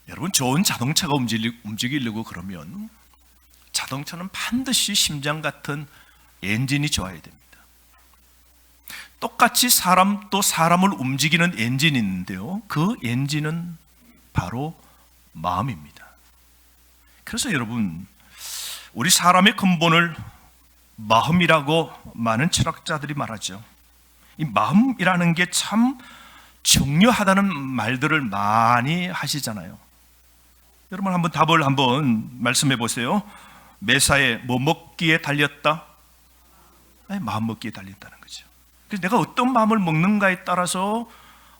여러분, 좋은 자동차가 움직이려고 그러면 자동차는 반드시 심장 같은 엔진이 좋아야 됩니다. 똑같이 사람도 사람을 움직이는 엔진이 있는데요, 그 엔진은 바로 마음입니다. 그래서 여러분, 우리 사람의 근본을 마음이라고 많은 철학자들이 말하죠. 이 마음이라는 게 참 중요하다는 말들을 많이 하시잖아요. 여러분, 한번 답을 한번 말씀해 보세요. 매사에 뭐 먹기에 달렸다? 아니, 마음 먹기에 달렸다는 거죠. 그래서 내가 어떤 마음을 먹는가에 따라서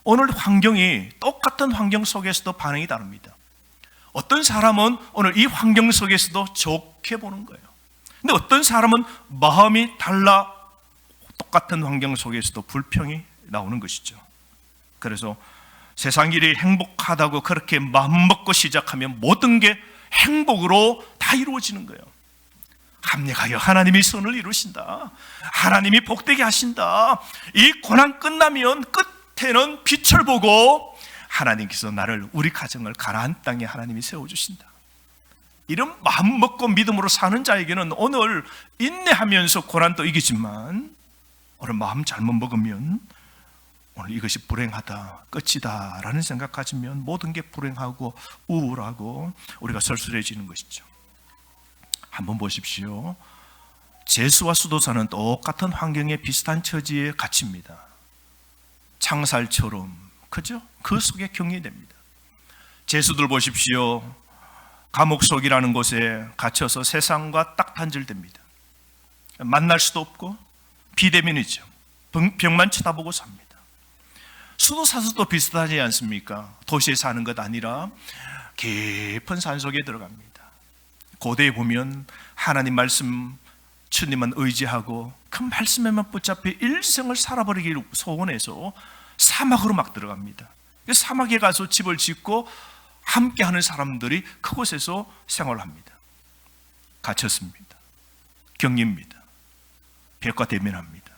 오늘 환경이, 똑같은 환경 속에서도 반응이 다릅니다. 어떤 사람은 오늘 이 환경 속에서도 좋게 보는 거예요. 근데 어떤 사람은 마음이 달라 똑같은 환경 속에서도 불평이 나오는 것이죠. 그래서 세상 일이 행복하다고 그렇게 마음 먹고 시작하면 모든 게 행복으로 다 이루어지는 거예요. 합력하여 하나님이 선을 이루신다. 하나님이 복되게 하신다. 이 고난 끝나면 끝에는 빛을 보고 하나님께서 나를, 우리 가정을 가나안 땅에 하나님이 세워주신다. 이런 마음 먹고 믿음으로 사는 자에게는 오늘 인내하면서 고난도 이기지만, 오늘 마음 잘못 먹으면 오늘 이것이 불행하다, 끝이다 라는 생각 가지면 모든 게 불행하고 우울하고 우리가 쓸쓸해지는 것이죠. 한번 보십시오. 제수와 수도사는 똑같은 환경에 비슷한 처지에 갇힙니다. 창살처럼, 그죠? 그 속에 격리됩니다. 제수들 보십시오. 감옥 속이라는 곳에 갇혀서 세상과 딱 단절됩니다. 만날 수도 없고 비대면이죠. 벽만 쳐다보고 삽니다. 수도사도 비슷하지 않습니까? 도시에 사는 것 아니라 깊은 산속에 들어갑니다. 고대에 보면 하나님 말씀, 주님만 의지하고 그 말씀에만 붙잡혀 일생을 살아버리기를 소원해서 사막으로 막 들어갑니다. 사막에 가서 집을 짓고 함께하는 사람들이 그곳에서 생활합니다. 갇혔습니다. 격리입니다. 벽과 대면합니다.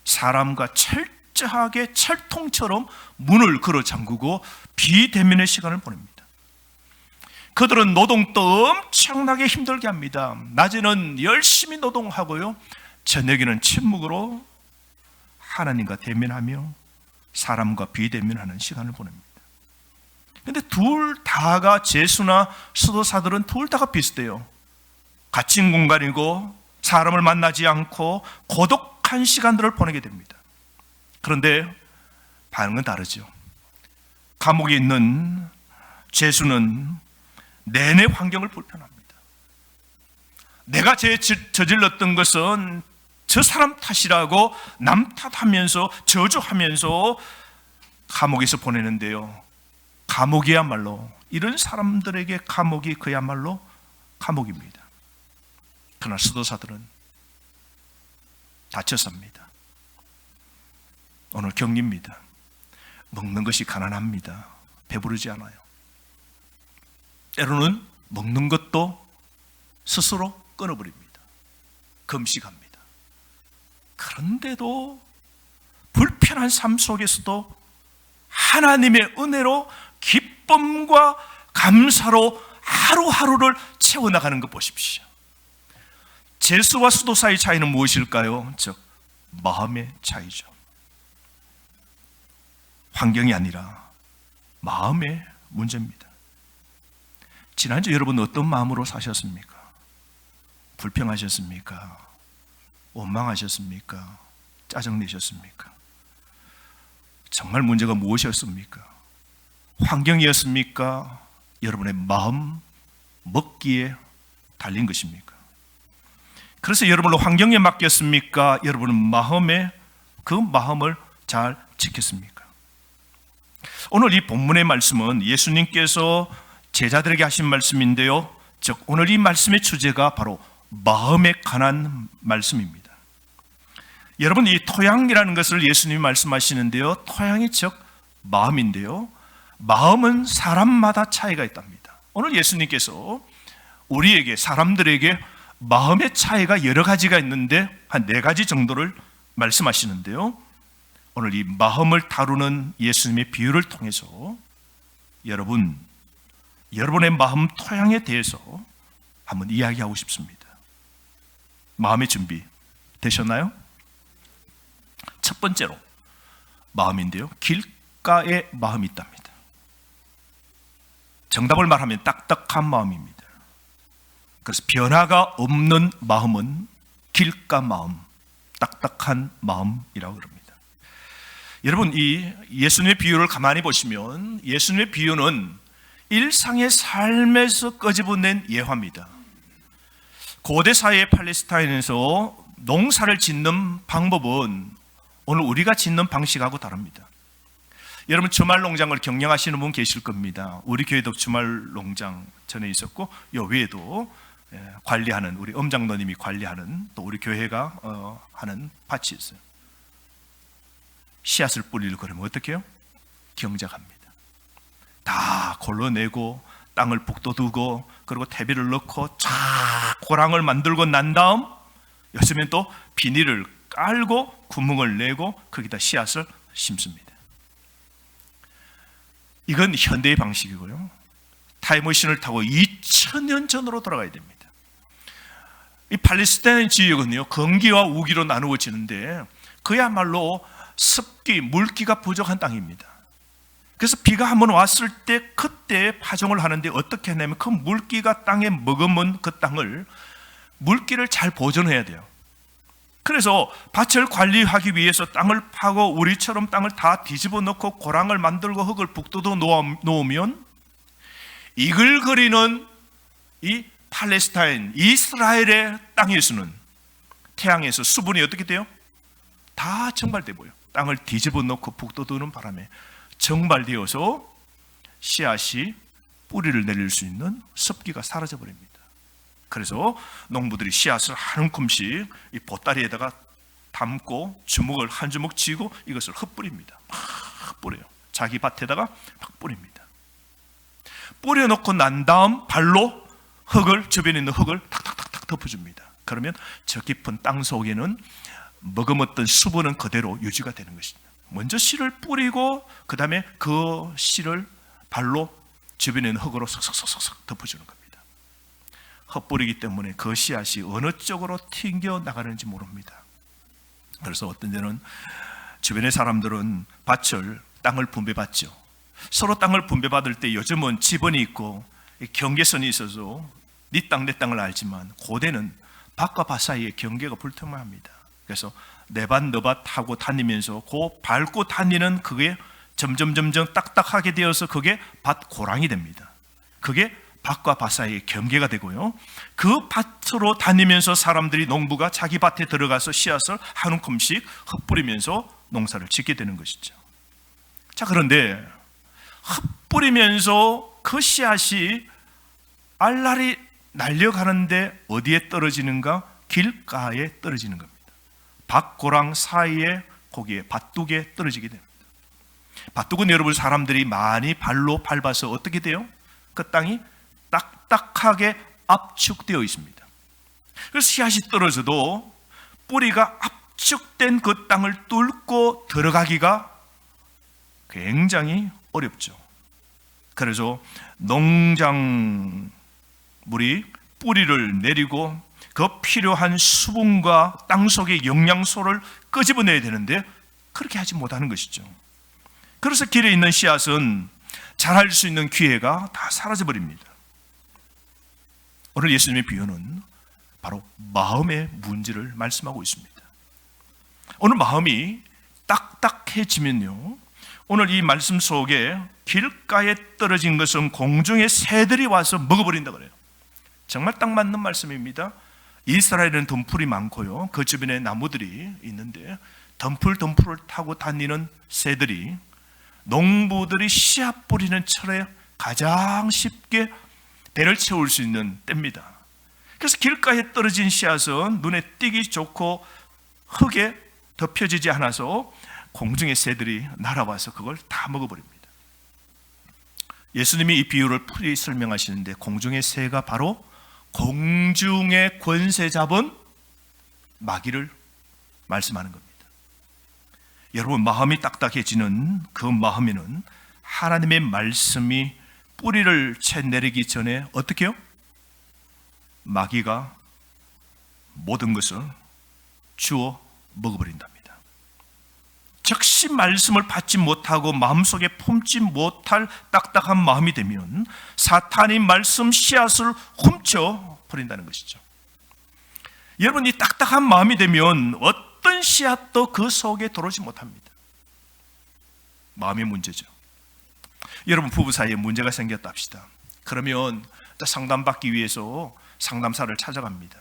사람과 철저하게 철통처럼 문을 걸어 잠그고 비대면의 시간을 보냅니다. 그들은 노동도 엄청나게 힘들게 합니다. 낮에는 열심히 노동하고요, 저녁에는 침묵으로 하나님과 대면하며 사람과 비대면하는 시간을 보냅니다. 그런데 둘 다가, 제수나 수도사들은 둘 다가 비슷해요. 갇힌 공간이고 사람을 만나지 않고 고독한 시간들을 보내게 됩니다. 그런데 반응은 다르죠. 감옥에 있는 제수는 내내 환경을 불편합니다. 내가 저질렀던 것은 저 사람 탓이라고 남 탓하면서 저주하면서 감옥에서 보내는데요, 감옥이야말로, 이런 사람들에게 감옥이 그야말로 감옥입니다. 그러나 수도사들은 다쳐 삽니다. 오늘 격리입니다. 먹는 것이 가난합니다. 배부르지 않아요. 때로는 먹는 것도 스스로 끊어버립니다. 금식합니다. 그런데도 불편한 삶 속에서도 하나님의 은혜로 기쁨과 감사로 하루하루를 채워나가는 것 보십시오. 제수와 수도 사이의 차이는 무엇일까요? 즉, 마음의 차이죠. 환경이 아니라 마음의 문제입니다. 지난주 여러분 어떤 마음으로 사셨습니까? 불평하셨습니까? 원망하셨습니까? 짜증내셨습니까? 정말 문제가 무엇이었습니까? 환경이었습니까? 여러분의 마음 먹기에 달린 것입니까? 그래서 여러분은 환경에 맡겼습니까? 여러분은 마음에, 그 마음을 잘 지켰습니까? 오늘 이 본문의 말씀은 예수님께서 제자들에게 하신 말씀인데요, 즉 오늘 이 말씀의 주제가 바로 마음에 관한 말씀입니다. 여러분, 이 토양이라는 것을 예수님이 말씀하시는데요, 토양이 즉 마음인데요, 마음은 사람마다 차이가 있답니다. 오늘 예수님께서 우리에게, 사람들에게 마음의 차이가 여러 가지가 있는데 한 4가지 정도를 말씀하시는데요, 오늘 이 마음을 다루는 예수님의 비유를 통해서 여러분, 여러분의 마음 토양에 대해서 한번 이야기하고 싶습니다. 마음의 준비 되셨나요? 첫 번째로 마음인데요, 길가에 마음이 있답니다. 정답을 말하면 딱딱한 마음입니다. 그래서 변화가 없는 마음은 길가 마음, 딱딱한 마음이라고 그럽니다. 여러분, 이 예수님의 비유를 가만히 보시면 예수님의 비유는 일상의 삶에서 끄집어낸 예화입니다. 고대 사회 팔레스타인에서 농사를 짓는 방법은 오늘 우리가 짓는 방식하고 다릅니다. 여러분, 주말 농장을 경영하시는 분 계실 겁니다. 우리 교회도 주말 농장 전에 있었고, 요 외에도 관리하는 우리 엄장로님이 관리하는, 또 우리 교회가 하는 밭이 있어요. 씨앗을 뿌리려 그러면 어떻게 해요? 경작합니다. 다 골라내고 땅을 북돋우고 그리고 퇴비를 넣고 쫙 고랑을 만들고 난 다음 요즘엔 또 비닐을 깔고 구멍을 내고 거기다 씨앗을 심습니다. 이건 현대의 방식이고요. 타임머신을 타고 2000년 전으로 돌아가야 됩니다. 이 팔레스타인 지역은요, 건기와 우기로 나누어지는데 그야말로 습기, 물기가 부족한 땅입니다. 그래서 비가 한번 왔을 때 그때 파종을 하는데 어떻게 하냐면 그 물기가 땅에 머금은 그 땅을 물기를 잘 보존해야 돼요. 그래서 밭을 관리하기 위해서 땅을 파고 우리처럼 땅을 다 뒤집어 놓고 고랑을 만들고 흙을 북돋워 놓으면 이글거리는 이 팔레스타인, 이스라엘의 땅에서는 태양에서 수분이 어떻게 돼요? 다 증발돼 보여요. 땅을 뒤집어 놓고 북돋우는 바람에 증발되어서 씨앗이 뿌리를 내릴 수 있는 습기가 사라져 버립니다. 그래서 농부들이 씨앗을 한 움큼씩 이 보따리에다가 담고 주먹을 한 주먹 쥐고 이것을 흩뿌립니다. 막 뿌려요. 자기 밭에다가 막 뿌립니다. 뿌려놓고 난 다음 발로 흙을, 주변에 있는 흙을 탁탁탁탁 덮어줍니다. 그러면 저 깊은 땅 속에는 머금었던 수분은 그대로 유지가 되는 것입니다. 먼저 씨를 뿌리고 그 다음에 그 씨를 발로 주변에 있는 흙으로 석석석석 덮어주는 겁니다. 헛뿌리기 때문에 그 씨앗이 어느 쪽으로 튕겨 나가는지 모릅니다. 그래서 어떤 데는 주변의 사람들은 밭을, 땅을 분배받죠. 서로 땅을 분배받을 때 요즘은 지번이 있고 경계선이 있어서 네 땅 내 땅을 알지만 고대는 밭과 밭 사이에 경계가 불투명합니다. 그래서 내 밭 너 밭 하고 다니면서 그 밟고 다니는 그게 점점 딱딱하게 되어서 그게 밭 고랑이 됩니다. 그게 밭과 밭 사이에 경계가 되고요, 그 밭으로 다니면서 사람들이, 농부가 자기 밭에 들어가서 씨앗을 한 움큼씩 흩뿌리면서 농사를 짓게 되는 것이죠. 자, 그런데 흩뿌리면서 그 씨앗이 알알이 날려가는데 어디에 떨어지는가? 길가에 떨어지는 겁니다. 밭고랑 사이에 거기에 밭둑에 떨어지게 됩니다. 밭둑은 여러분 사람들이 많이 발로 밟아서 어떻게 돼요? 그 땅이 딱딱하게 압축되어 있습니다. 그래서 씨앗이 떨어져도 뿌리가 압축된 그 땅을 뚫고 들어가기가 굉장히 어렵죠. 그래서 농작물이 뿌리를 내리고 그 필요한 수분과 땅 속의 영양소를 끄집어내야 되는데 그렇게 하지 못하는 것이죠. 그래서 길에 있는 씨앗은 자랄 수 있는 기회가 다 사라져버립니다. 오늘 예수님의 비유는 바로 마음의 문제를 말씀하고 있습니다. 오늘 마음이 딱딱해지면요, 오늘 이 말씀 속에 길가에 떨어진 것은 공중의 새들이 와서 먹어버린다 그래요. 정말 딱 맞는 말씀입니다. 이스라엘은 덤풀이 많고요, 그 주변에 나무들이 있는데 덤풀을 타고 다니는 새들이 농부들이 씨앗 뿌리는 철에 가장 쉽게 배를 채울 수 있는 때입니다. 그래서 길가에 떨어진 씨앗은 눈에 띄기 좋고 흙에 덮여지지 않아서 공중의 새들이 날아와서 그걸 다 먹어버립니다. 예수님이 이 비유를 풀이 설명하시는데 공중의 새가 바로 공중의 권세 잡은 마귀를 말씀하는 겁니다. 여러분, 마음이 딱딱해지는 그 마음에는 하나님의 말씀이 뿌리를 채 내리기 전에 어떻게 해요? 마귀가 모든 것을 주워 먹어버린답니다. 즉시 말씀을 받지 못하고 마음속에 품지 못할 딱딱한 마음이 되면 사탄이 말씀 씨앗을 훔쳐 버린다는 것이죠. 여러분, 이 딱딱한 마음이 되면 어떤 씨앗도 그 속에 들어오지 못합니다. 마음의 문제죠. 여러분, 부부 사이에 문제가 생겼다 합시다. 그러면 상담받기 위해서 상담사를 찾아갑니다.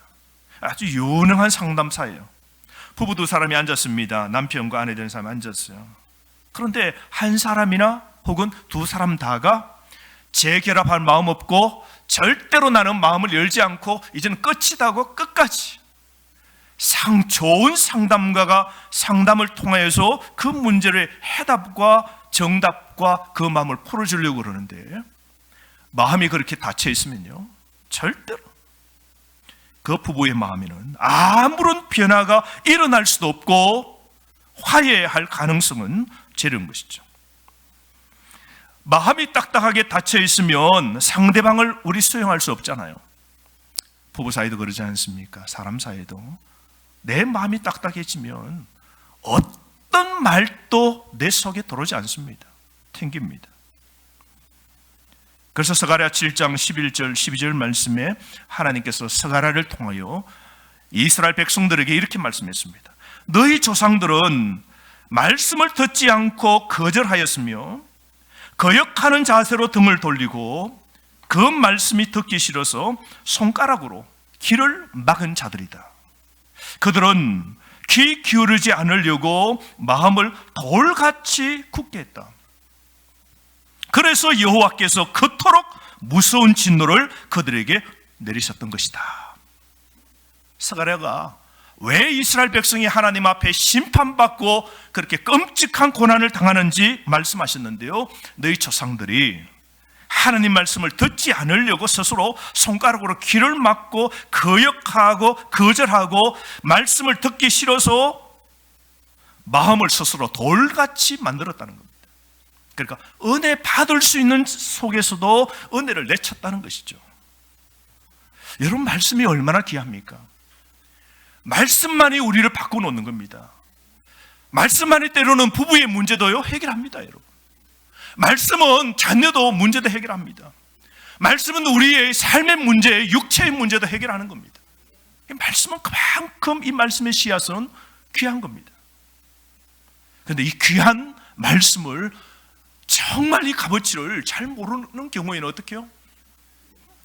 아주 유능한 상담사예요. 부부 두 사람이 앉았습니다. 남편과 아내 되는 사람이 앉았어요. 그런데 한 사람이나 혹은 두 사람 다가 재결합할 마음 없고 절대로 나는 마음을 열지 않고 이제는 끝이다고 끝까지 좋은 상담가가 상담을 통하여서 그 문제를 해답과 정답과 그 마음을 풀어주려고 그러는데, 마음이 그렇게 닫혀 있으면요, 절대로 그 부부의 마음에는 아무런 변화가 일어날 수도 없고 화해할 가능성은 제로인 것이죠. 마음이 딱딱하게 닫혀 있으면 상대방을 우리 수용할 수 없잖아요. 부부 사이도 그러지 않습니까? 사람 사이도 내 마음이 딱딱해지면 어떤 말도 내 속에 들어오지 않습니다. 튕깁니다. 그래서 스가랴 7장 11절 12절 말씀에 하나님께서 스가랴를 통하여 이스라엘 백성들에게 이렇게 말씀했습니다. 너희 조상들은 말씀을 듣지 않고 거절하였으며 거역하는 자세로 등을 돌리고 그 말씀이 듣기 싫어서 손가락으로 귀를 막은 자들이다. 그들은 귀 기울이지 않으려고 마음을 돌같이 굳게 했다. 그래서 여호와께서 그토록 무서운 진노를 그들에게 내리셨던 것이다. 스가랴가 왜 이스라엘 백성이 하나님 앞에 심판받고 그렇게 끔찍한 고난을 당하는지 말씀하셨는데요, 너희 조상들이 하나님 말씀을 듣지 않으려고 스스로 손가락으로 귀를 막고 거역하고 거절하고 말씀을 듣기 싫어서 마음을 스스로 돌같이 만들었다는 겁니다. 그러니까 은혜 받을 수 있는 속에서도 은혜를 내쳤다는 것이죠. 여러분, 말씀이 얼마나 귀합니까? 말씀만이 우리를 바꿔놓는 겁니다. 말씀만이 때로는 부부의 문제도요 해결합니다. 여러분, 말씀은 자녀도 문제도 해결합니다. 말씀은 우리의 삶의 문제, 육체의 문제도 해결하는 겁니다. 말씀은 그만큼 이 말씀의 씨앗은 귀한 겁니다. 그런데 이 귀한 말씀을 정말 이 값어치를 잘 모르는 경우에는 어떻게 해요?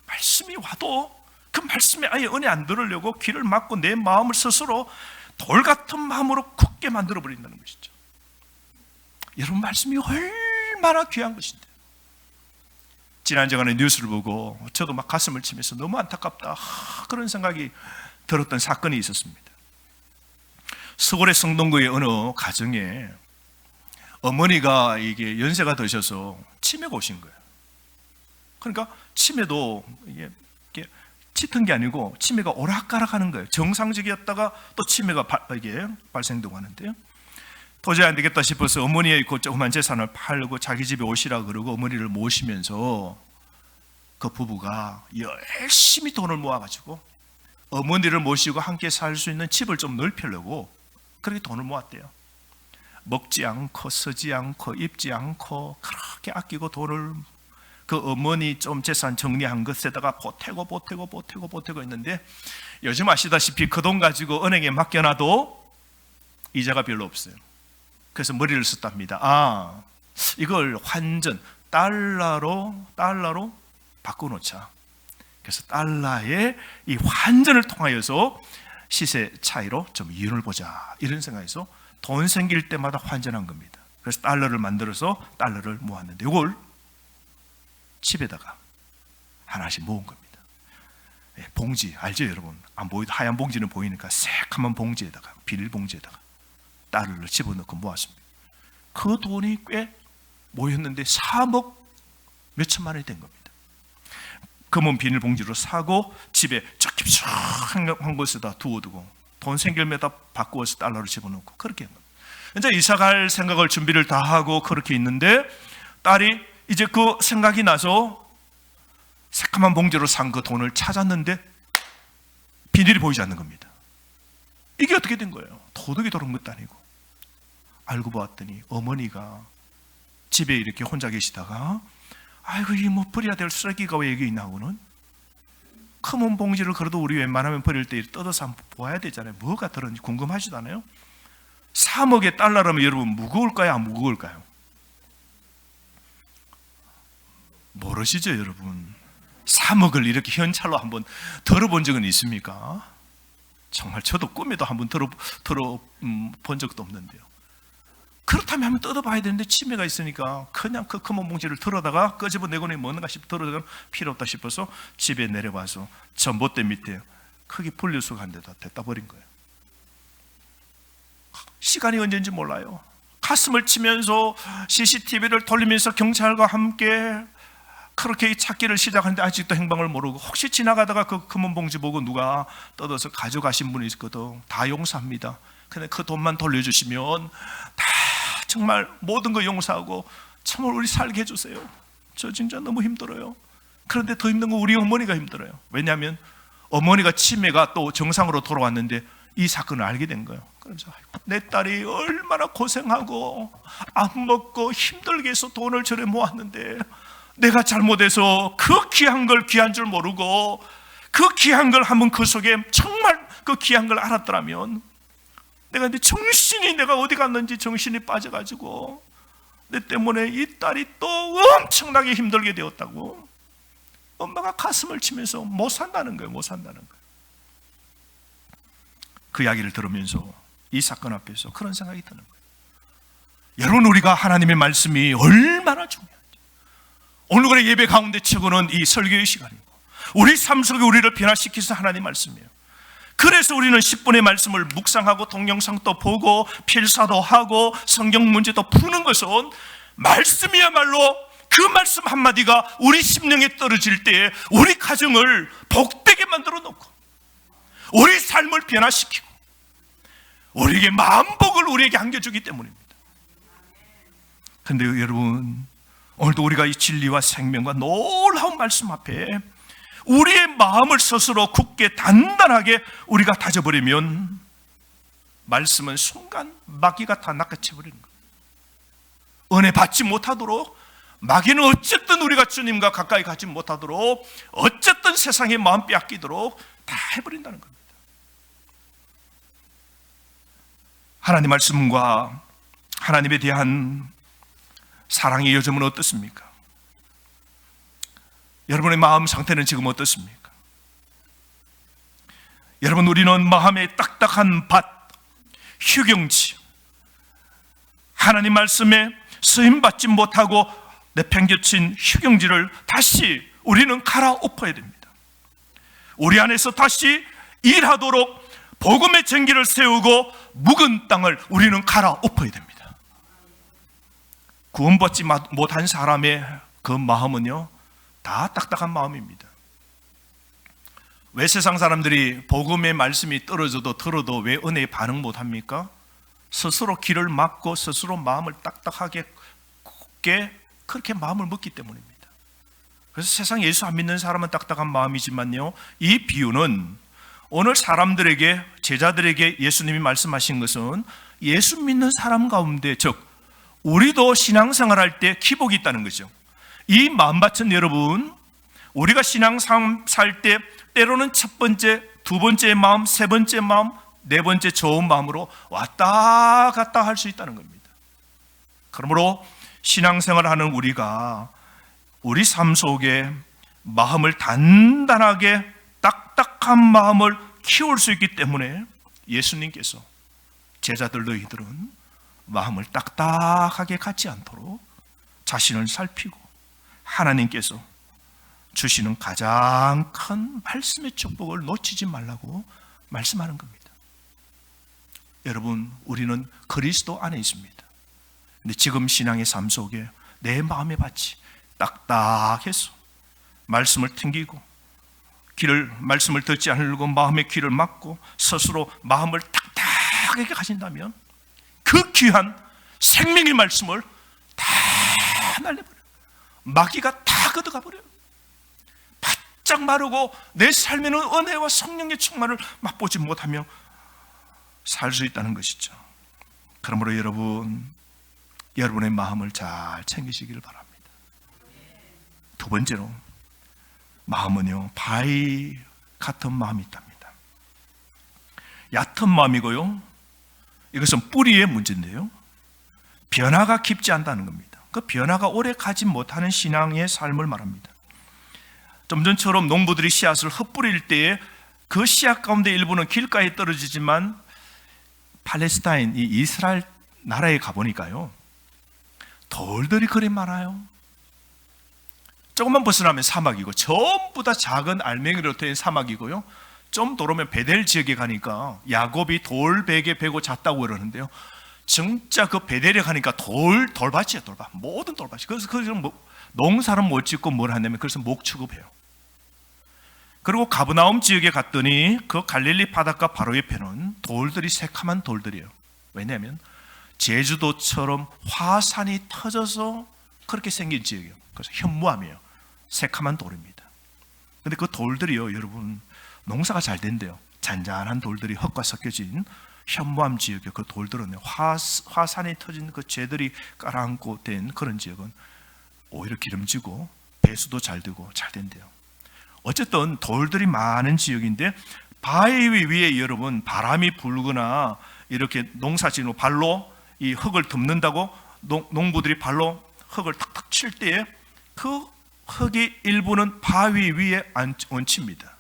말씀이 와도 그 말씀에 아예 은혜 안 들으려고 귀를 막고 내 마음을 스스로 돌 같은 마음으로 굳게 만들어 버린다는 것이죠. 여러분, 말씀이 얼마나 귀한 것인데, 지난주간에 뉴스를 보고 저도 막 가슴을 치면서 너무 안타깝다 그런 생각이 들었던 사건이 있었습니다. 서울의 성동구의 어느 가정에 어머니가 이게 연세가 드셔서 치매가 오신 거예요. 그러니까 치매도 이게 짙은 게 아니고 치매가 오락가락하는 거예요. 정상적이었다가 또 치매가 이게 발생되고 하는데요. 도저히 안 되겠다 싶어서 어머니의 그 조그만 재산을 팔고 자기 집에 오시라 그러고 어머니를 모시면서 그 부부가 열심히 돈을 모아가지고 어머니를 모시고 함께 살 수 있는 집을 좀 넓히려고 그렇게 돈을 모았대요. 먹지 않고 쓰지 않고 입지 않고 그렇게 아끼고 돈을 그 어머니 좀 재산 정리한 것에다가 보태고 있는데, 요즘 아시다시피 그 돈 가지고 은행에 맡겨놔도 이자가 별로 없어요. 그래서 머리를 썼답니다. 이걸 환전 달러로 바꿔놓자. 그래서 달러의 이 환전을 통하여서 시세 차이로 좀 이윤을 보자, 이런 생각에서 돈 생길 때마다 환전한 겁니다. 그래서 달러를 만들어서 달러를 모았는데 이걸 집에다가 하나씩 모은 겁니다. 봉지 알죠, 여러분? 안 보이도 하얀 봉지는 보이니까 새카만 봉지에다가, 비닐봉지에다가 달러를 집어넣고 모았습니다. 그 돈이 꽤 모였는데 3억 몇천만 원이 된 겁니다. 검은 비닐봉지로 사고 집에 저 깊숙한 곳에다 두어두고 돈 생길마다 바꾸어서 달러를 집어넣고 그렇게 한 겁니다. 이제 이사 갈 생각을 준비를 다 하고 그렇게 있는데 딸이 이제 그 생각이 나서 새까만 봉지로 산 그 돈을 찾았는데 비닐이 보이지 않는 겁니다. 이게 어떻게 된 거예요? 도둑이 들어온 것도 아니고. 알고 보았더니 어머니가 집에 이렇게 혼자 계시다가 아이고 이 뭐 버려야 될 쓰레기가 왜 여기 있나 하고는 큰 봉지를 그래도 우리 웬만하면 버릴 때 뜯어서 한번 보아야 되잖아요. 뭐가 들었는지 궁금하지도 않아요? 3억의 달러라면 여러분 무거울까요? 안 무거울까요? 모르시죠 여러분? 3억을 이렇게 현찰로 한번 들어본 적은 있습니까? 정말 저도 꿈에도 한번 들어본 적도 없는데요. 그렇다면 한번 뜯어봐야 되는데 치매가 있으니까 그냥 그 큰 봉지를 들어다가 끄집어내고는 뭔가 싶어 들어다가 필요 없다 싶어서 집에 내려와서 전봇대 밑에 크게 분리수거 한 데다 댔다 버린 거예요. 시간이 언제인지 몰라요. 가슴을 치면서 CCTV를 돌리면서 경찰과 함께 그렇게 찾기를 시작하는데 아직도 행방을 모르고 혹시 지나가다가 그 큰 봉지 보고 누가 뜯어서 가져가신 분이 있거든. 다 용서합니다. 근데 그 돈만 돌려주시면 다 정말 모든 거 용서하고 참으로 우리 살게 해주세요. 저 진짜 너무 힘들어요. 그런데 더 힘든 건 우리 어머니가 힘들어요. 왜냐하면 어머니가 치매가 또 정상으로 돌아왔는데 이 사건을 알게 된 거예요. 그래서 내 딸이 얼마나 고생하고 안 먹고 힘들게 해서 돈을 저래 모았는데 내가 잘못해서 그 귀한 걸 귀한 줄 모르고 그 귀한 걸 한번 그 속에 정말 그 귀한 걸 알았더라면 내가 이제 정신이 내가 어디 갔는지 정신이 빠져가지고 내 때문에 이 딸이 또 엄청나게 힘들게 되었다고 엄마가 가슴을 치면서 못 산다는 거예요. 못 산다는 거예요. 그 이야기를 들으면서 이 사건 앞에서 그런 생각이 드는 거예요. 여러분 우리가 하나님의 말씀이 얼마나 중요한지 오늘의 예배 가운데 최고는 이 설교의 시간이고 우리 삶 속에 우리를 변화시키셔서 하나님 말씀이에요. 그래서 우리는 10분의 말씀을 묵상하고 동영상도 보고 필사도 하고 성경 문제도 푸는 것은 말씀이야말로 그 말씀 한마디가 우리 심령에 떨어질 때 우리 가정을 복되게 만들어 놓고 우리 삶을 변화시키고 우리에게 만복을 우리에게 안겨주기 때문입니다. 그런데 여러분 오늘도 우리가 이 진리와 생명과 놀라운 말씀 앞에 우리의 마음을 스스로 굳게 단단하게 우리가 다져버리면 말씀은 순간 마귀가 다 낚아채버리는 거예요. 은혜 받지 못하도록 마귀는 어쨌든 우리가 주님과 가까이 가지 못하도록 어쨌든 세상의 마음 빼앗기도록 다 해버린다는 겁니다. 하나님 말씀과 하나님에 대한 사랑의 여정은 어떻습니까? 여러분의 마음 상태는 지금 어떻습니까? 여러분 우리는 마음의 딱딱한 밭, 휴경지 하나님 말씀에 쓰임받지 못하고 내팽겨친 휴경지를 다시 우리는 갈아엎어야 됩니다. 우리 안에서 다시 일하도록 복음의 전기를 세우고 묵은 땅을 우리는 갈아엎어야 됩니다. 구원받지 못한 사람의 그 마음은요 다 딱딱한 마음입니다. 왜 세상 사람들이 복음의 말씀이 떨어져도 들어도 왜 은혜에 반응 못합니까? 스스로 길을 막고 스스로 마음을 딱딱하게 굳게 그렇게 마음을 먹기 때문입니다. 그래서 세상 예수 안 믿는 사람은 딱딱한 마음이지만요 이 비유는 오늘 사람들에게 제자들에게 예수님이 말씀하신 것은 예수 믿는 사람 가운데 즉 우리도 신앙생활할 때 기복이 있다는 거죠. 이 마음밭은 여러분 우리가 신앙생활 살 때 때로는 첫 번째, 두 번째 마음, 세 번째 마음, 네 번째 좋은 마음으로 왔다 갔다 할 수 있다는 겁니다. 그러므로 신앙생활하는 우리가 우리 삶 속에 마음을 단단하게 딱딱한 마음을 키울 수 있기 때문에 예수님께서 제자들 너희들은 마음을 딱딱하게 갖지 않도록 자신을 살피고 하나님께서 주시는 가장 큰 말씀의 축복을 놓치지 말라고 말씀하는 겁니다. 여러분 우리는 그리스도 안에 있습니다. 근데 지금 신앙의 삶 속에 내 마음의 밭이 딱딱해서 말씀을 튕기고 말씀을 듣지 않으려고 마음의 귀를 막고 스스로 마음을 딱딱하게 가진다면 그 귀한 생명의 말씀을 다 날려버려요. 마귀가 다 걷어가 버려요. 바짝 마르고 내 삶에는 은혜와 성령의 충만을 맛보지 못하며 살 수 있다는 것이죠. 그러므로 여러분의 마음을 잘 챙기시길 바랍니다. 두 번째로, 마음은요, 바위 같은 마음이 있답니다. 얕은 마음이고요, 이것은 뿌리의 문제인데요, 변화가 깊지 않다는 겁니다. 그 변화가 오래 가지 못하는 신앙의 삶을 말합니다. 좀 전처럼 농부들이 씨앗을 흩뿌릴 때에 그 씨앗 가운데 일부는 길가에 떨어지지만 팔레스타인, 이 이스라엘 나라에 가보니까요, 돌들이 그리 많아요. 조금만 벗어나면 사막이고 전부 다 작은 알맹이로 된 사막이고요, 좀 도로면 베델 지역에 가니까 야곱이 돌베개 베고 잤다고 그러는데요, 진짜 그 베델에 가니까 돌밭이에요. 돌밭, 모든 돌밭이. 그래서 농사는 못 짓고 뭘 하냐면 그래서 목 취급해요. 그리고 가브나움 지역에 갔더니 그 갈릴리 바닷가 바로 옆에는 돌들이 새카만 돌들이에요. 왜냐하면 제주도처럼 화산이 터져서 그렇게 생긴 지역이에요. 그래서 현무암이에요. 새카만 돌입니다. 근데 그 돌들이요, 여러분, 농사가 잘 된대요. 잔잔한 돌들이 흙과 섞여진 현무암 지역의 그 돌들은 화산이 터진 그 재들이 깔아앉고 된 그런 지역은 오히려 기름지고 배수도 잘 되고 잘 된대요. 어쨌든 돌들이 많은 지역인데, 바위 위에 여러분 바람이 불거나 이렇게 농사지는 발로 이 흙을 덮는다고 농부들이 발로 흙을 탁탁 칠 때에 그 흙이 일부는 바위 위에 얹힙니다.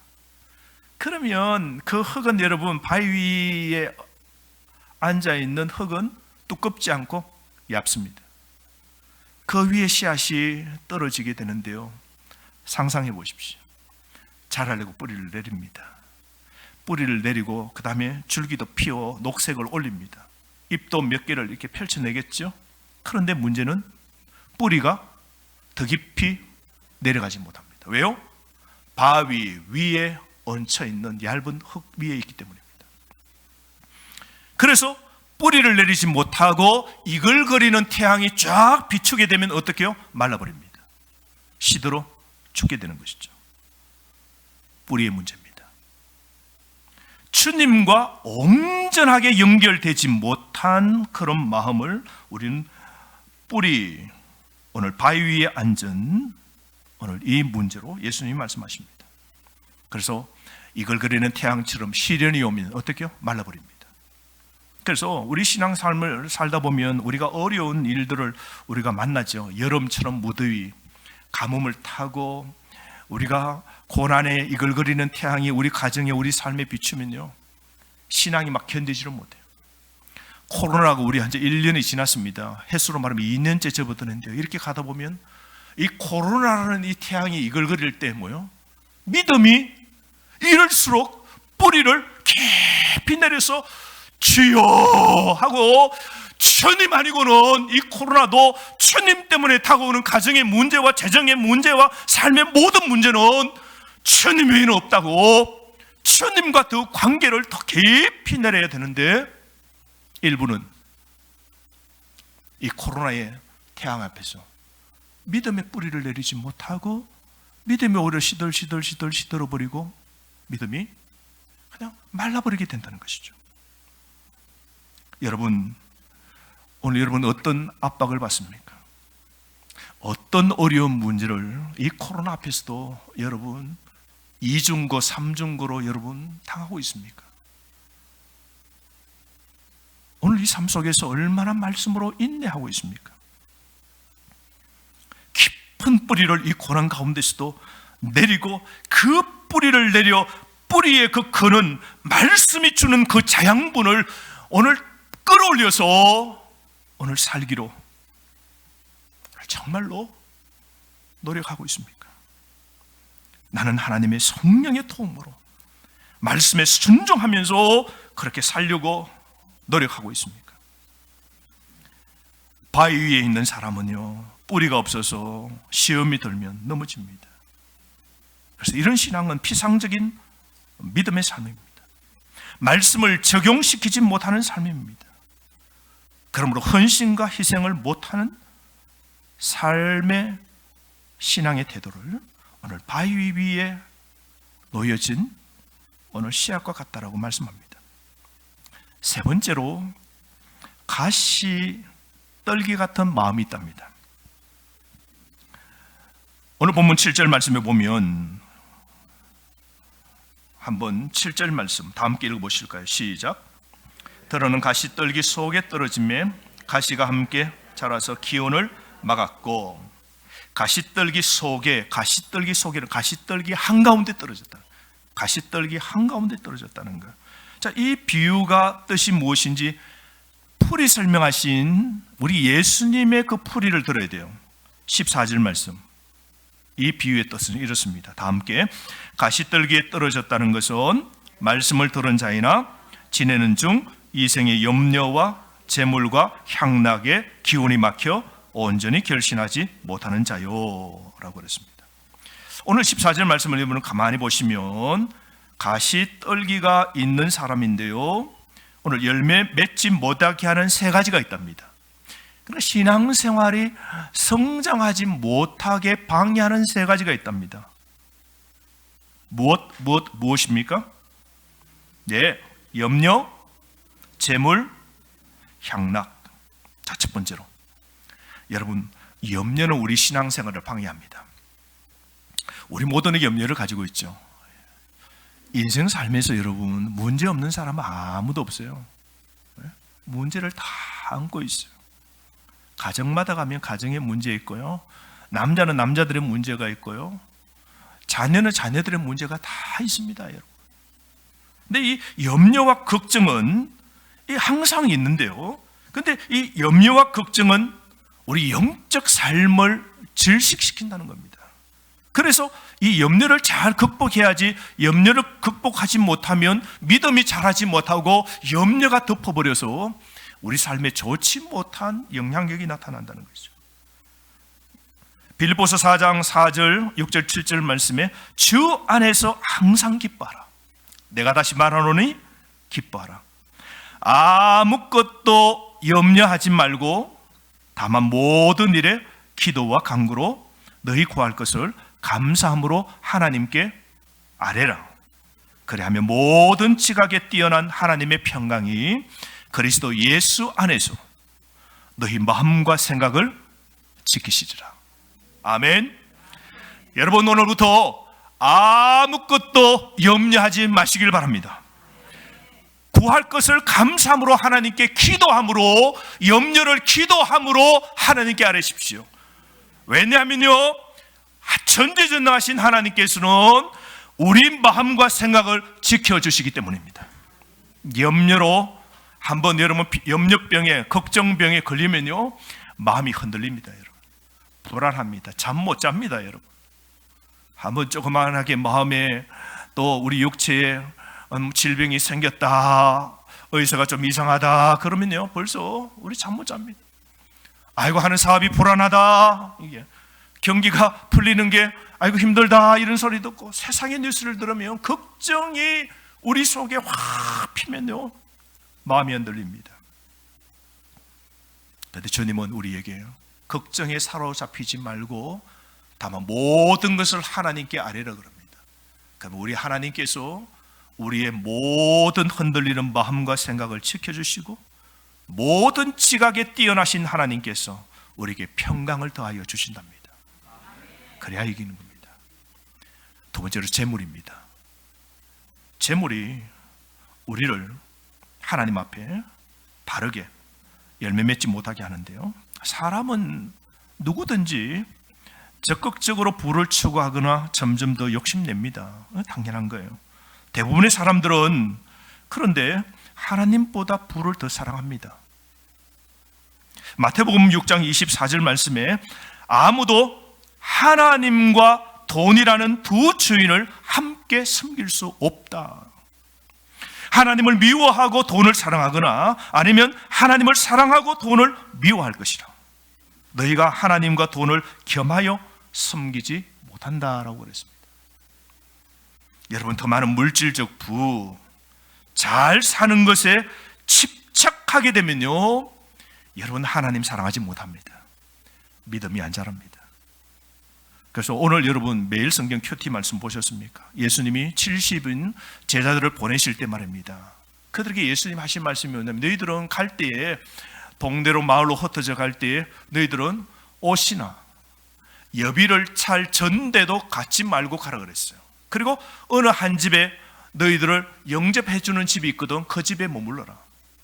그러면 그 흙은 여러분, 바위 위에 앉아있는 흙은 두껍지 않고 얇습니다. 그 위에 씨앗이 떨어지게 되는데요, 상상해 보십시오. 자라려고 뿌리를 내립니다. 뿌리를 내리고 그 다음에 줄기도 피워 녹색을 올립니다. 잎도 몇 개를 이렇게 펼쳐내겠죠. 그런데 문제는 뿌리가 더 깊이 내려가지 못합니다. 왜요? 바위 위에 얹혀있는 얇은 흙 위에 있기 때문입니다. 그래서 뿌리를 내리지 못하고 이글거리는 태양이 쫙 비추게 되면 어떻게 해요? 말라버립니다. 시들어 죽게 되는 것이죠. 뿌리의 문제입니다. 주님과 온전하게 연결되지 못한 그런 마음을 우리는 뿌리, 오늘 바위 위에 앉은 오늘 이 문제로 예수님이 말씀하십니다. 그래서 이글거리는 태양처럼 시련이 오면 어떻게 해요? 말라버립니다. 그래서 우리 신앙 삶을 살다 보면 우리가 어려운 일들을 우리가 만나죠. 여름처럼 무더위, 가뭄을 타고 우리가 고난에 이글거리는 태양이 우리 가정에 우리 삶에 비추면요, 신앙이 막 견디지를 못해요. 코로나가 우리 이제 1년이 지났습니다. 횟수로 말하면 2년째 접어드는데요, 이렇게 가다 보면 이 코로나라는 이 태양이 이글거릴 때 뭐요? 믿음이 이럴수록 뿌리를 깊이 내려서 주여 하고, 주님 아니고는 이 코로나도 주님 때문에 다가오는 가정의 문제와 재정의 문제와 삶의 모든 문제는 주님 외에는 없다고, 주님과 더 관계를 더 깊이 내려야 되는데, 일부는 이 코로나의 태양 앞에서 믿음의 뿌리를 내리지 못하고 믿음이 오히려 시들어버리고 믿음이 그냥 말라버리게 된다는 것이죠. 여러분, 오늘 여러분 어떤 압박을 받습니까? 어떤 어려운 문제를 이 코로나 앞에서도 여러분 2중고 3중고로 여러분 당하고 있습니까? 오늘 이 삶 속에서 얼마나 말씀으로 인내하고 있습니까? 깊은 뿌리를 이 고난 가운데서도 내리고 그 뿌리를 내려 뿌리의 그 근은 말씀이 주는 그 자양분을 오늘 끌어올려서 오늘 살기로 정말로 노력하고 있습니까? 나는 하나님의 성령의 도움으로 말씀에 순종하면서 그렇게 살려고 노력하고 있습니까? 바위 위에 있는 사람은요, 뿌리가 없어서 시험이 들면 넘어집니다. 그래서 이런 신앙은 피상적인 믿음의 삶입니다. 말씀을 적용시키지 못하는 삶입니다. 그러므로 헌신과 희생을 못하는 삶의 신앙의 태도를 오늘 바위 위에 놓여진 오늘 씨앗과 같다라고 말씀합니다. 세 번째로 가시 떨기 같은 마음이 있답니다. 오늘 본문 7절 말씀에 보면 한번 7절 말씀 다 함께 읽어보실까요? 시작. 들어는 가시 떨기 속에 떨어짐에 가시가 함께 자라서 기온을 막았고, 가시떨기 속에는 가시떨기 한가운데 떨어졌다. 가시떨기 한가운데 떨어졌다는 거. 자, 이 비유가 뜻이 무엇인지 풀이 설명하신 우리 예수님의 그 풀이를 들어야 돼요. 14절 말씀. 이 비유의 뜻은 이렇습니다. 다 함께. 가시떨기에 떨어졌다는 것은 말씀을 들은 자이나 지내는 중 이생의 염려와 재물과 향락에 기운이 막혀 온전히 결신하지 못하는 자요 라고 그랬습니다. 오늘 14절 말씀을 여러분 가만히 보시면 가시떨기가 있는 사람인데요, 오늘 열매 맺지 못하게 하는 세 가지가 있답니다. 그러나 신앙생활이 성장하지 못하게 방해하는 세 가지가 있답니다. 무엇입니까? 네, 염려, 재물, 향락. 자, 첫 번째로, 여러분, 염려는 우리 신앙생활을 방해합니다. 우리 모두는 염려를 가지고 있죠. 인생 삶에서 여러분, 문제 없는 사람은 아무도 없어요. 문제를 다 안고 있어요. 가정마다 가면 가정에 문제 있고요, 남자는 남자들의 문제가 있고요, 자녀는 자녀들의 문제가 다 있습니다, 여러분. 근데 이 염려와 걱정은 항상 있는데요, 근데 이 염려와 걱정은 우리 영적 삶을 질식시킨다는 겁니다. 그래서 이 염려를 잘 극복해야지, 염려를 극복하지 못하면 믿음이 자라지 못하고 염려가 덮어버려서 우리 삶에 좋지 못한 영향력이 나타난다는 거죠. 빌립보서 4장 4절, 6절, 7절 말씀에 주 안에서 항상 기뻐하라. 내가 다시 말하노니 기뻐하라. 아무것도 염려하지 말고 다만 모든 일에 기도와 간구로 너희 구할 것을 감사함으로 하나님께 아뢰라. 그래하면 모든 지각에 뛰어난 하나님의 평강이 그리스도 예수 안에서 너희 마음과 생각을 지키시리라. 아멘. 여러분, 오늘부터 아무것도 염려하지 마시길 바랍니다. 구할 것을 감사함으로 하나님께 기도함으로, 염려를 기도함으로 하나님께 아뢰십시오. 왜냐하면요, 전지전능하신 하나님께서는 우리 마음과 생각을 지켜주시기 때문입니다. 염려로 한번 여러분 염려병에, 걱정병에 걸리면요, 마음이 흔들립니다, 여러분. 불안합니다. 잠 못 잡니다, 여러분. 한번 조그만하게 마음에, 또 우리 육체에 질병이 생겼다, 의사가 좀 이상하다 그러면요, 벌써 우리 잠 못 잡니다. 아이고, 하는 사업이 불안하다, 이게 경기가 풀리는 게 아이고 힘들다, 이런 소리 듣고 세상의 뉴스를 들으면 걱정이 우리 속에 확 피면요, 마음이 흔들립니다. 그런데 주님은 우리에게 걱정에 사로잡히지 말고 다만 모든 것을 하나님께 아뢰라 그럽니다. 그럼 우리 하나님께서 우리의 모든 흔들리는 마음과 생각을 지켜주시고, 모든 지각에 뛰어나신 하나님께서 우리에게 평강을 더하여 주신답니다. 그래야 이기는 겁니다. 두 번째로 재물입니다. 재물이 우리를 하나님 앞에 바르게 열매 맺지 못하게 하는데요, 사람은 누구든지 적극적으로 부를 추구하거나 점점 더 욕심냅니다. 당연한 거예요. 대부분의 사람들은 그런데 하나님보다 부를 더 사랑합니다. 마태복음 6장 24절 말씀에 아무도 하나님과 돈이라는 두 주인을 함께 섬길 수 없다. 하나님을 미워하고 돈을 사랑하거나 아니면 하나님을 사랑하고 돈을 미워할 것이라. 너희가 하나님과 돈을 겸하여 섬기지 못한다라고 그랬습니다. 여러분, 더 많은 물질적 부, 잘 사는 것에 집착하게 되면요, 여러분 하나님 사랑하지 못합니다. 믿음이 안 자랍니다. 그래서 오늘 여러분 매일 성경 큐티 말씀 보셨습니까? 예수님이 70인 제자들을 보내실 때 말입니다. 그들에게 예수님 하신 말씀이 뭐냐면, 너희들은 갈 때에 동네로 마을로 흩어져 갈 때에 너희들은 옷이나 여비를 찰 전대도 갖지 말고 가라 그랬어요. 그리고 어느 한 집에 너희들을 영접해 주는 집이 있거든, 그 집에 머물러라.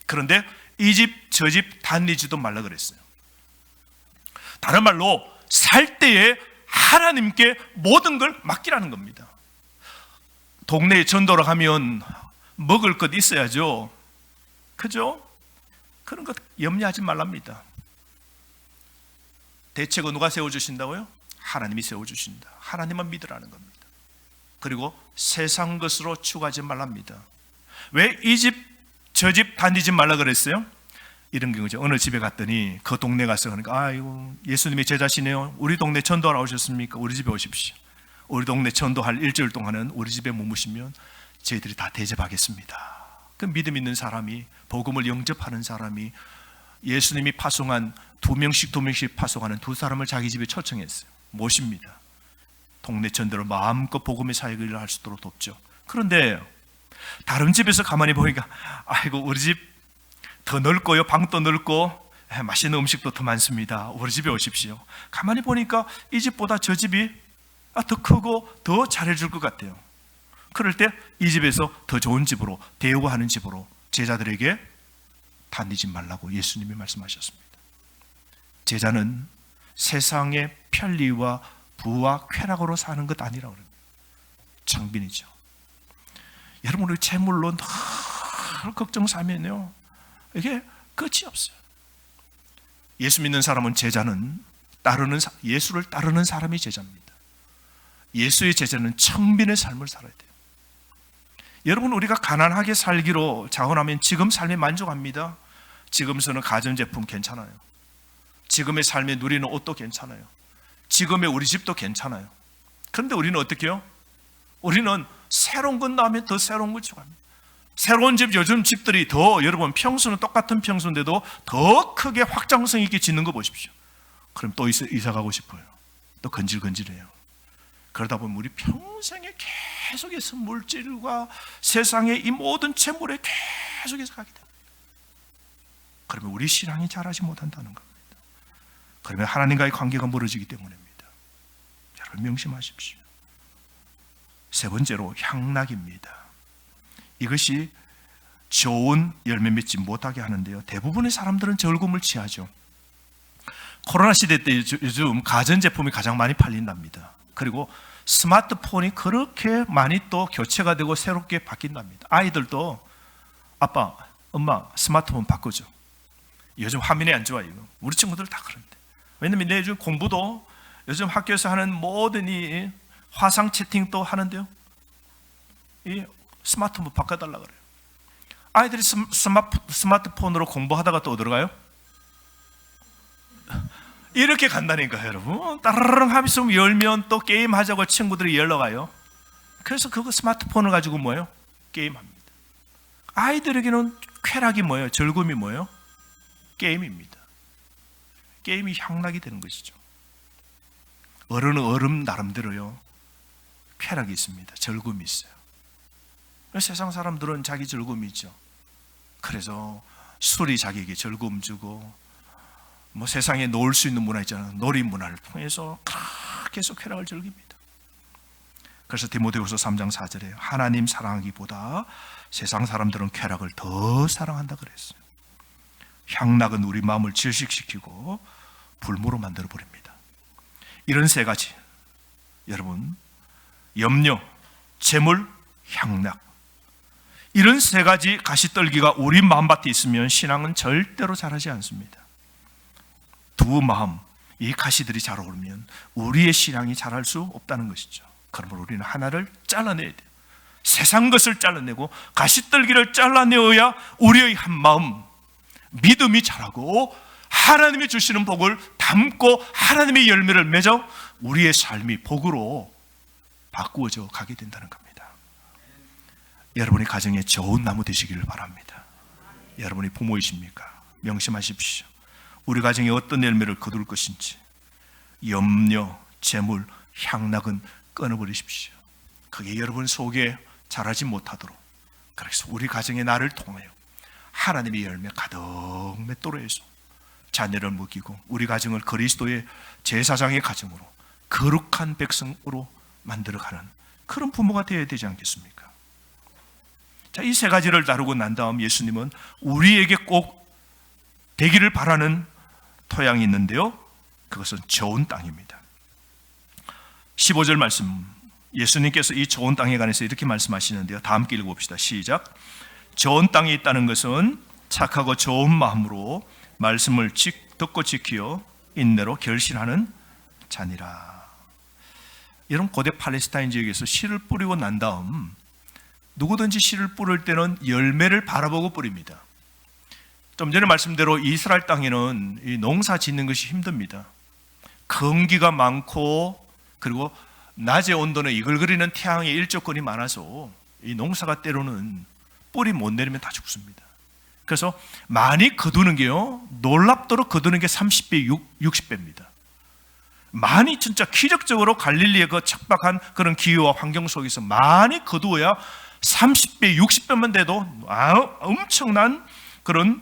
그런데 이 집 저 집 다니지도 말라 그랬어요. 다른 말로 살 때에 하나님께 모든 걸 맡기라는 겁니다. 동네에 전도를 하면 먹을 것 있어야죠. 그죠? 그런 것 염려하지 말랍니다. 대책은 누가 세워주신다고요? 하나님이 세워주신다. 하나님만 믿으라는 겁니다. 그리고 세상 것으로 추구하지 말랍니다. 왜 이 집 저 집 다니지 말라 그랬어요? 이런 경우죠. 어느 집에 갔더니 그 동네 가서 그러니까, 아이고 예수님이 제자시네요. 우리 동네 전도하러 오셨습니까? 우리 집에 오십시오. 우리 동네 전도할 일주일 동안은 우리 집에 머무시면 저희들이 다 대접하겠습니다. 그 믿음 있는 사람이, 복음을 영접하는 사람이 예수님이 파송한 2명씩 파송하는 2사람을 자기 집에 초청했어요. 모십니다. 동네 전도를 마음껏 복음의 사역을 할 수 있도록 돕죠. 그런데 다른 집에서 가만히 보니까, 아이고 우리 집 더 넓고요, 방도 넓고 맛있는 음식도 더 많습니다. 우리 집에 오십시오. 가만히 보니까 이 집보다 저 집이 더 크고 더 잘해줄 것 같아요. 그럴 때 이 집에서 더 좋은 집으로, 대우하는 집으로 제자들에게 다니지 말라고 예수님이 말씀하셨습니다. 제자는 세상의 편리와 부와 쾌락으로 사는 것 아니라고 합니다. 창빈이죠. 여러분, 우리 재물로 늘 걱정사면요, 이게 끝이 없어요. 예수 믿는 사람은, 제자는 예수를 따르는 사람이 제자입니다. 예수의 제자는 청빈의 삶을 살아야 돼요. 여러분, 우리가 가난하게 살기로 자원하면 지금 삶에 만족합니다. 지금 쓰는 가전제품 괜찮아요. 지금의 삶에 누리는 옷도 괜찮아요. 지금의 우리 집도 괜찮아요. 그런데 우리는 어떻게 해요? 우리는 새로운 것 나오면 더 새로운 걸 추구합니다. 새로운 집, 요즘 집들이 더, 여러분 평수는 똑같은 평수인데도 더 크게 확장성 있게 짓는 거 보십시오. 그럼 또 이사 가고 싶어요. 또 건질건질해요. 그러다 보면 우리 평생에 계속해서 물질과 세상의 이 모든 재물에 계속해서 가게 됩니다. 그러면 우리 신앙이 자라지 못한다는 겁니다. 그러면 하나님과의 관계가 멀어지기 때문입니다. 여러분 명심하십시오. 세 번째로 향락입니다. 이것이 좋은 열매 맺지 못하게 하는데요, 대부분의 사람들은 절금을 취하죠. 코로나 시대 때 요즘 가전제품이 가장 많이 팔린답니다. 그리고 스마트폰이 그렇게 많이 또 교체가 되고 새롭게 바뀐답니다. 아이들도 아빠, 엄마 스마트폰 바꾸죠. 요즘 화면이 안 좋아요. 우리 친구들 다 그런데. 왜냐면 요즘 공부도 요즘 학교에서 하는 모든 이 화상 채팅도 하는데요, 이 스마트폰 바꿔달라 그래요. 아이들이 스마트폰으로 공부하다가 또 어디로 가요? 이렇게 간다니까요, 여러분. 따르릉 하면서 열면 또 게임하자고 친구들이 열러가요. 그래서 그거 스마트폰을 가지고 뭐예요? 게임합니다. 아이들에게는 쾌락이 뭐예요? 즐거움이 뭐예요? 게임입니다. 게임이 향락이 되는 것이죠. 어른은 어른 나름대로요, 쾌락이 있습니다. 즐거움이 있어요. 세상 사람들은 자기 즐거움이 있죠. 그래서 술이 자기에게 즐거움 주고, 뭐 세상에 놀 수 있는 문화 있잖아요. 놀이 문화를 통해서 계속 쾌락을 즐깁니다. 그래서 디모데후서 3장 4절에 하나님 사랑하기보다 세상 사람들은 쾌락을 더 사랑한다 그랬어요. 향락은 우리 마음을 질식시키고 불모로 만들어 버립니다. 이런 세 가지, 여러분, 염려, 재물, 향락, 이런 세 가지 가시떨기가 우리 마음밭에 있으면 신앙은 절대로 자라지 않습니다. 두 마음, 이 가시들이 자라오르면 우리의 신앙이 자랄 수 없다는 것이죠. 그러므로 우리는 하나를 잘라내야 돼요. 세상 것을 잘라내고 가시떨기를 잘라내어야 우리의 한 마음, 믿음이 자라고 하나님이 주시는 복을 담고 하나님의 열매를 맺어 우리의 삶이 복으로 바꾸어져 가게 된다는 겁니다. 여러분의 가정에 좋은 나무 되시기를 바랍니다. 여러분이 부모이십니까? 명심하십시오. 우리 가정에 어떤 열매를 거둘 것인지, 염려, 재물, 향락은 끊어버리십시오. 그게 여러분 속에 자라지 못하도록. 그래서 우리 가정의 나를 통하여 하나님의 열매 가득 맺도록 해서 자녀를 먹이고 우리 가정을 그리스도의 제사장의 가정으로 거룩한 백성으로 만들어가는 그런 부모가 되어야 되지 않겠습니까? 자, 이 세 가지를 다루고 난 다음 예수님은 우리에게 꼭 되기를 바라는 토양이 있는데요, 그것은 좋은 땅입니다. 15절 말씀, 예수님께서 이 좋은 땅에 관해서 이렇게 말씀하시는데요, 다 함께 읽어봅시다. 시작. 좋은 땅에 있다는 것은 착하고 좋은 마음으로 말씀을 듣고 지키어 인내로 결실하는 자니라. 여러분, 고대 팔레스타인 지역에서 씨를 뿌리고 난 다음 누구든지 씨를 뿌릴 때는 열매를 바라보고 뿌립니다. 좀 전에 말씀대로 이스라엘 땅에는 이 농사 짓는 것이 힘듭니다. 건기가 많고 그리고 낮의 온도는 이글거리는 태양의 일조권이 많아서 이 농사가 때로는 뿌리 못 내리면 다 죽습니다. 그래서 많이 거두는 게요, 놀랍도록 거두는 게 30배, 60배입니다. 많이 진짜 기적적으로 갈릴리의 그 척박한 그런 기후와 환경 속에서 많이 거두어야 30배, 60배만 돼도 엄청난 그런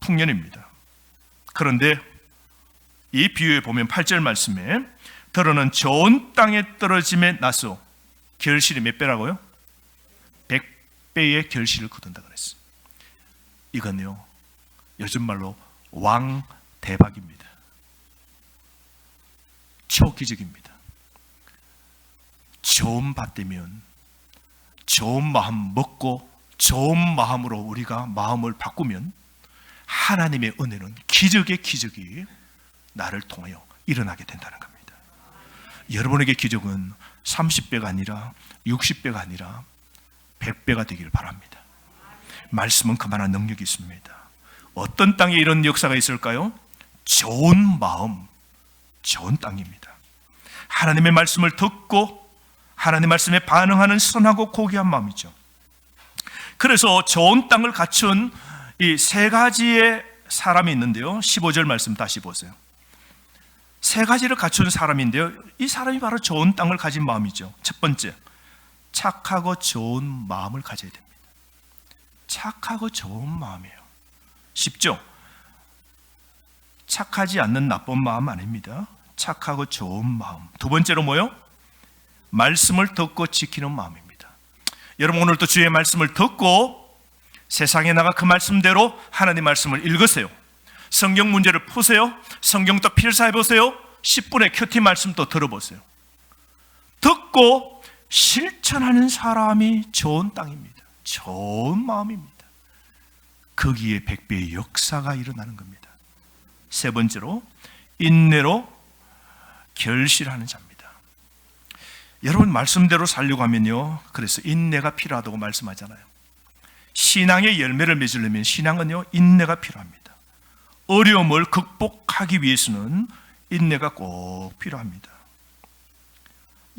풍년입니다. 그런데 이 비유에 보면 8절 말씀에 더러는 좋은 땅에 떨어짐에 나서 결실이 몇 배라고요? 100배의 결실을 거둔다 그랬어요. 이건요, 요즘 말로 왕 대박입니다. 초기적입니다. 좋은 밭 되면 좋은 마음 먹고 좋은 마음으로 우리가 마음을 바꾸면 하나님의 은혜는 기적의 기적이 나를 통하여 일어나게 된다는 겁니다. 여러분에게 기적은 30배가 아니라 60배가 아니라 100배가 되기를 바랍니다. 말씀은 그만한 능력이 있습니다. 어떤 땅에 이런 역사가 있을까요? 좋은 마음, 좋은 땅입니다. 하나님의 말씀을 듣고 하나님의 말씀에 반응하는 선하고 고귀한 마음이죠. 그래서 좋은 땅을 갖춘 이 세 가지의 사람이 있는데요, 15절 말씀 다시 보세요. 세 가지를 갖춘 사람인데요, 이 사람이 바로 좋은 땅을 가진 마음이죠. 첫 번째, 착하고 좋은 마음을 가져야 됩니다. 착하고 좋은 마음이에요. 쉽죠? 착하지 않는 나쁜 마음 아닙니다. 착하고 좋은 마음. 두 번째로 뭐요? 말씀을 듣고 지키는 마음입니다. 여러분, 오늘도 주의 말씀을 듣고 세상에 나가 그 말씀대로 하나님 말씀을 읽으세요. 성경 문제를 푸세요. 성경도 필사해 보세요. 10분의 큐티 말씀도 들어보세요. 듣고 실천하는 사람이 좋은 땅입니다. 좋은 마음입니다. 거기에 100배의 역사가 일어나는 겁니다. 세 번째로, 인내로 결실하는 자입니다. 여러분, 말씀대로 살려고 하면요, 그래서 인내가 필요하다고 말씀하잖아요. 신앙의 열매를 맺으려면 신앙은요, 인내가 필요합니다. 어려움을 극복하기 위해서는 인내가 꼭 필요합니다.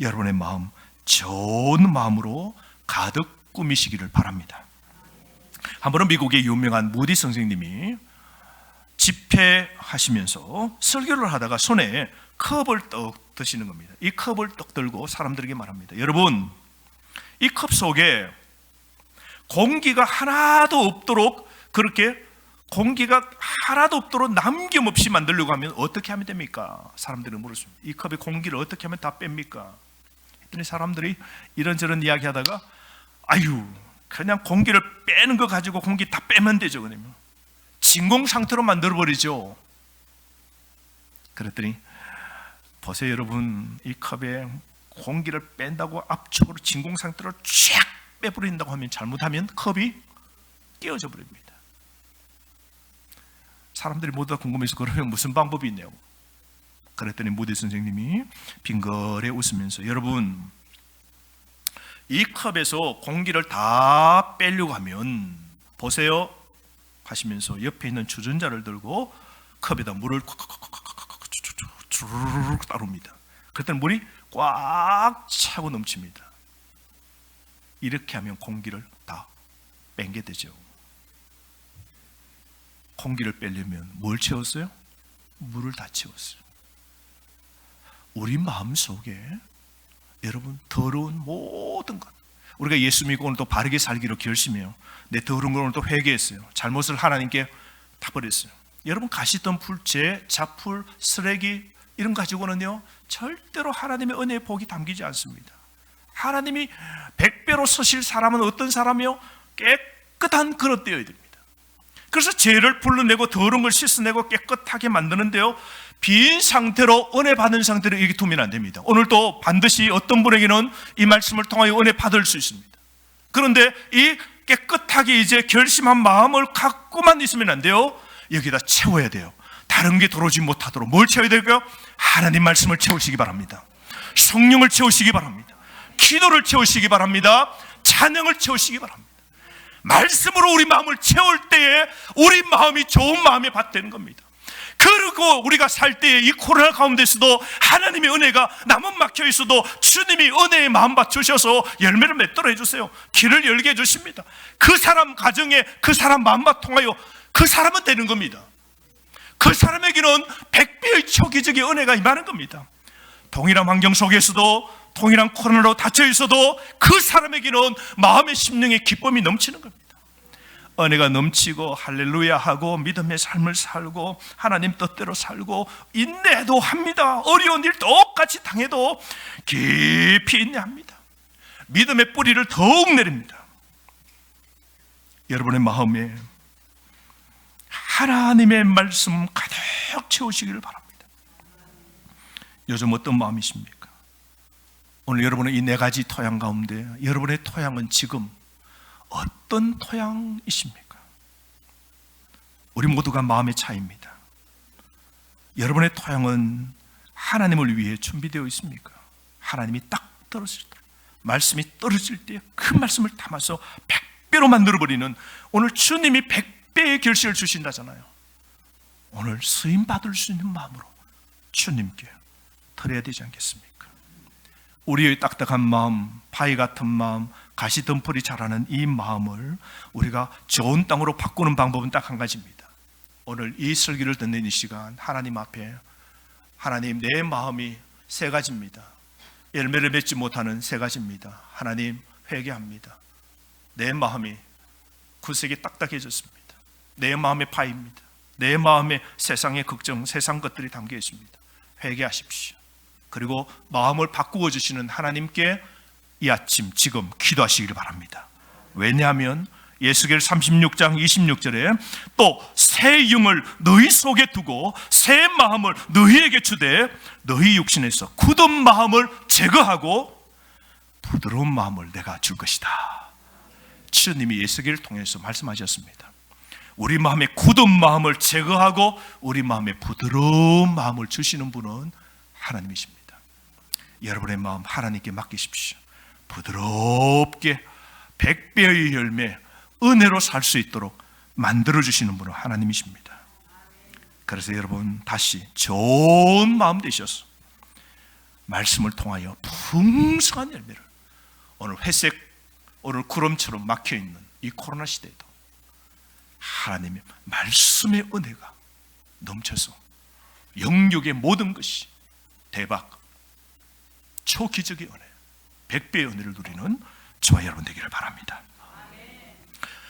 여러분의 마음, 좋은 마음으로 가득 꾸미시기를 바랍니다. 한 번은 미국의 유명한 무디 선생님이 집회하시면서 설교를 하다가 손에 컵을 떡 드시는 겁니다. 이 컵을 떡 들고 사람들에게 말합니다. 여러분, 이 컵 속에 공기가 하나도 없도록, 그렇게 공기가 하나도 없도록 남김없이 만들려고 하면 어떻게 하면 됩니까? 사람들은 물었습니다. 이 컵에 공기를 어떻게 하면 다 뺍니까? 했더니 사람들이 이런저런 이야기 하다가, 아유, 그냥 공기를 빼는 거 가지고 공기 다 빼면 되죠. 그러면 진공 상태로 만들어버리죠. 그랬더니, 보세요 여러분, 이 컵에 공기를 뺀다고 압축으로 진공 상태로 쫙 빼버린다고 하면, 잘못하면 컵이 깨어져 버립니다. 사람들이 모두 다 궁금해서, 그러면 무슨 방법이 있냐고. 그랬더니 무디 선생님이 빙그레 웃으면서, 여러분, 이 컵에서 공기를 다 빼려고 하면 보세요 하시면서 옆에 있는 주전자를 들고 컵에다 물을 주르륵 따릅니다. 그랬더니 물이 꽉 차고 넘칩니다. 이렇게 하면 공기를 다 뺀 게 되죠. 공기를 빼려면 뭘 채웠어요? 물을 다 채웠어요. 우리 마음속에 여러분 더러운 모든 것, 우리가 예수 믿고 오늘 또 바르게 살기로 결심해요. 내 더러운 걸 오늘 또 회개했어요. 잘못을 하나님께 다 버렸어요. 여러분 가시덤불, 죄, 자풀, 쓰레기 이런 거 가지고는요 절대로 하나님의 은혜의 복이 담기지 않습니다. 하나님이 100배로 서실 사람은 어떤 사람이요? 깨끗한 그릇 되어야 됩니다. 그래서 죄를 불러내고 더러운 걸 씻어내고 깨끗하게 만드는데요, 빈 상태로 은혜 받은 상태로 이렇게 두면 안 됩니다. 오늘도 반드시 어떤 분에게는 이 말씀을 통하여 은혜 받을 수 있습니다. 그런데 이 깨끗하게 이제 결심한 마음을 갖고만 있으면 안 돼요. 여기다 채워야 돼요. 다른 게 들어오지 못하도록 뭘 채워야 될까요? 하나님 말씀을 채우시기 바랍니다. 성령을 채우시기 바랍니다. 기도를 채우시기 바랍니다. 찬양을 채우시기 바랍니다. 말씀으로 우리 마음을 채울 때에 우리 마음이 좋은 마음의 밭 되는 겁니다. 그리고 우리가 살 때에 이 코로나 가운데서도 하나님의 은혜가 남은 막혀 있어도 주님이 은혜의 마음밭 주셔서 열매를 맺도록 해주세요. 길을 열게 해주십니다. 그 사람 가정에 그 사람 마음밭 통하여 그 사람은 되는 겁니다. 그 사람에게는 100배의 초기적인 은혜가 임하는 겁니다. 동일한 환경 속에서도 동일한 코로나로 닫혀 있어도 그 사람에게는 마음의 심령의 기쁨이 넘치는 겁니다. 은혜가 넘치고 할렐루야 하고 믿음의 삶을 살고 하나님 뜻대로 살고 인내도 합니다. 어려운 일 똑같이 당해도 깊이 인내합니다. 믿음의 뿌리를 더욱 내립니다. 여러분의 마음에 하나님의 말씀 가득 채우시기를 바랍니다. 요즘 어떤 마음이십니까? 오늘 여러분의 이 네 가지 토양 가운데 여러분의 토양은 지금 어떤 토양이십니까? 우리 모두가 마음의 차이입니다. 여러분의 토양은 하나님을 위해 준비되어 있습니까? 하나님이 딱 떨어질 때, 말씀이 떨어질 때 그 말씀을 담아서 100배로 만들어버리는, 오늘 주님이 100배의 결실을 주신다잖아요. 오늘 쓰임 받을 수 있는 마음으로 주님께 드려야 되지 않겠습니까? 우리의 딱딱한 마음, 바위 같은 마음, 가시덤불이 자라는 이 마음을 우리가 좋은 땅으로 바꾸는 방법은 딱 한 가지입니다. 오늘 이 설교를 듣는 이 시간 하나님 앞에, 하나님 내 마음이 세 가지입니다. 열매를 맺지 못하는 세 가지입니다. 하나님 회개합니다. 내 마음이 구색이 딱딱해졌습니다. 내 마음의 바위입니다. 내 마음에 세상의 걱정, 세상 것들이 담겨 있습니다. 회개하십시오. 그리고 마음을 바꾸어 주시는 하나님께 이 아침 지금 기도하시기를 바랍니다. 왜냐하면 예수겔 36장 26절에 또 새 영을 너희 속에 두고 새 마음을 너희에게 주되 너희 육신에서 굳은 마음을 제거하고 부드러운 마음을 내가 줄 것이다. 주님이 예수겔을 통해서 말씀하셨습니다. 우리 마음의 굳은 마음을 제거하고 우리 마음에 부드러운 마음을 주시는 분은 하나님이십니다. 여러분의 마음 하나님께 맡기십시오. 부드럽게 100배의 열매, 은혜로 살 수 있도록 만들어주시는 분은 하나님이십니다. 그래서 여러분 다시 좋은 마음 되셔서 말씀을 통하여 풍성한 열매를, 오늘 회색, 오늘 구름처럼 막혀있는 이 코로나 시대에도 하나님의 말씀의 은혜가 넘쳐서 영육의 모든 것이 대박, 초기적인 은혜, 100배의 은혜를 누리는 저와 여러분 되기를 바랍니다.